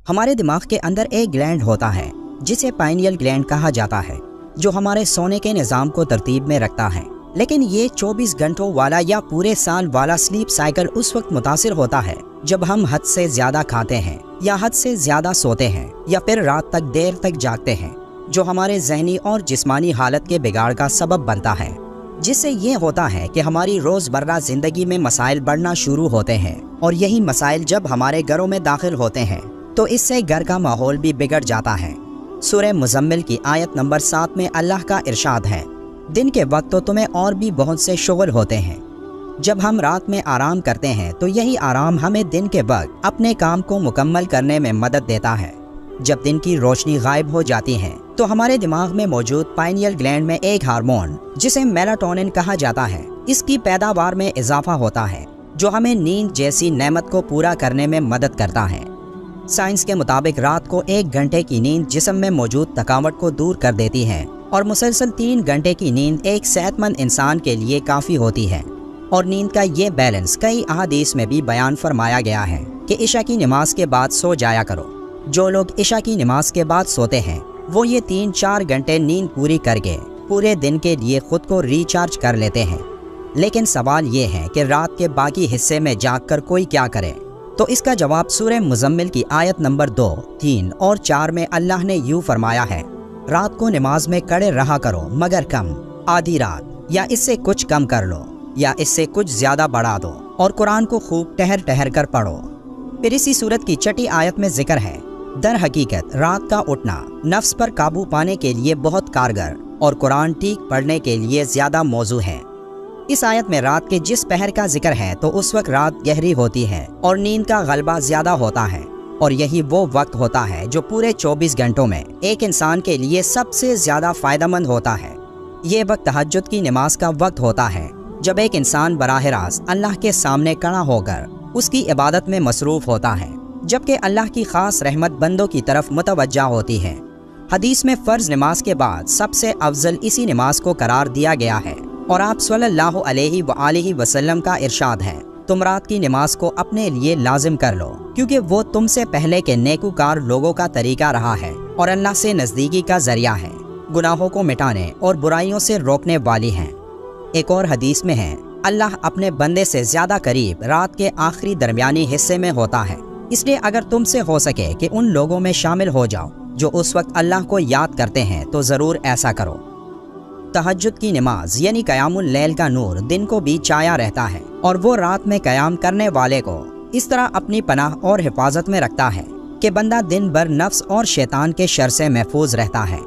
ہمارے دماغ کے اندر ایک گلینڈ ہوتا ہے جسے پائنیل گلینڈ کہا جاتا ہے، جو ہمارے سونے کے نظام کو ترتیب میں رکھتا ہے۔ لیکن یہ 24 گھنٹوں والا یا پورے سال والا سلیپ سائیکل اس وقت متاثر ہوتا ہے جب ہم حد سے زیادہ کھاتے ہیں یا حد سے زیادہ سوتے ہیں یا پھر رات تک دیر تک جاگتے ہیں، جو ہمارے ذہنی اور جسمانی حالت کے بگاڑ کا سبب بنتا ہے، جس سے یہ ہوتا ہے کہ ہماری روزمرہ زندگی میں مسائل بڑھنا شروع ہوتے ہیں، اور یہی مسائل جب ہمارے گھروں میں داخل ہوتے ہیں تو اس سے گھر کا ماحول بھی بگڑ جاتا ہے۔ سورہ مزمل کی آیت نمبر 7 میں اللہ کا ارشاد ہے، دن کے وقت تو تمہیں اور بھی بہت سے شغل ہوتے ہیں۔ جب ہم رات میں آرام کرتے ہیں تو یہی آرام ہمیں دن کے وقت اپنے کام کو مکمل کرنے میں مدد دیتا ہے۔ جب دن کی روشنی غائب ہو جاتی ہے تو ہمارے دماغ میں موجود پائنیل گلینڈ میں ایک ہارمون جسے میلاٹونن کہا جاتا ہے، اس کی پیداوار میں اضافہ ہوتا ہے، جو ہمیں نیند جیسی نعمت کو پورا کرنے میں مدد کرتا ہے۔ سائنس کے مطابق رات کو 1 گھنٹے کی نیند جسم میں موجود تھکاوٹ کو دور کر دیتی ہے، اور مسلسل 3 گھنٹے کی نیند ایک صحت مند انسان کے لیے کافی ہوتی ہے۔ اور نیند کا یہ بیلنس کئی احادیث میں بھی بیان فرمایا گیا ہے کہ عشاء کی نماز کے بعد سو جایا کرو۔ جو لوگ عشاء کی نماز کے بعد سوتے ہیں وہ یہ 3-4 گھنٹے نیند پوری کر کے پورے دن کے لیے خود کو ریچارج کر لیتے ہیں۔ لیکن سوال یہ ہے کہ رات کے باقی حصے میں جاگ کر کوئی کیا کرے؟ تو اس کا جواب سورہ مزمل کی آیت نمبر 2، 3 اور 4 میں اللہ نے یوں فرمایا ہے، رات کو نماز میں کڑے رہا کرو مگر کم، آدھی رات یا اس سے کچھ کم کر لو یا اس سے کچھ زیادہ بڑھا دو، اور قرآن کو خوب ٹہر ٹہر کر پڑھو۔ پھر اسی سورت کی 6 آیت میں ذکر ہے، در حقیقت رات کا اٹھنا نفس پر قابو پانے کے لیے بہت کارگر اور قرآن ٹھیک پڑھنے کے لیے زیادہ موزوں ہے۔ اس آیت میں رات کے جس پہر کا ذکر ہے تو اس وقت رات گہری ہوتی ہے اور نیند کا غلبہ زیادہ ہوتا ہے، اور یہی وہ وقت ہوتا ہے جو پورے 24 گھنٹوں میں ایک انسان کے لیے سب سے زیادہ فائدہ مند ہوتا ہے۔ یہ وقت تہجد کی نماز کا وقت ہوتا ہے، جب ایک انسان براہ راست اللہ کے سامنے کھڑا ہو کر اس کی عبادت میں مصروف ہوتا ہے، جبکہ اللہ کی خاص رحمت بندوں کی طرف متوجہ ہوتی ہے۔ حدیث میں فرض نماز کے بعد سب سے افضل اسی نماز کو قرار دیا گیا ہے، اور آپ صلی اللہ علیہ وآلہ وسلم کا ارشاد ہے، تم رات کی نماز کو اپنے لیے لازم کر لو، کیونکہ وہ تم سے پہلے کے نیکوکار لوگوں کا طریقہ رہا ہے اور اللہ سے نزدیکی کا ذریعہ ہے، گناہوں کو مٹانے اور برائیوں سے روکنے والی ہیں۔ ایک اور حدیث میں ہے، اللہ اپنے بندے سے زیادہ قریب رات کے آخری درمیانی حصے میں ہوتا ہے، اس لیے اگر تم سے ہو سکے کہ ان لوگوں میں شامل ہو جاؤ جو اس وقت اللہ کو یاد کرتے ہیں تو ضرور ایسا کرو۔ تہجد کی نماز یعنی قیام اللیل کا نور دن کو بھی چھایا رہتا ہے، اور وہ رات میں قیام کرنے والے کو اس طرح اپنی پناہ اور حفاظت میں رکھتا ہے کہ بندہ دن بھر نفس اور شیطان کے شر سے محفوظ رہتا ہے۔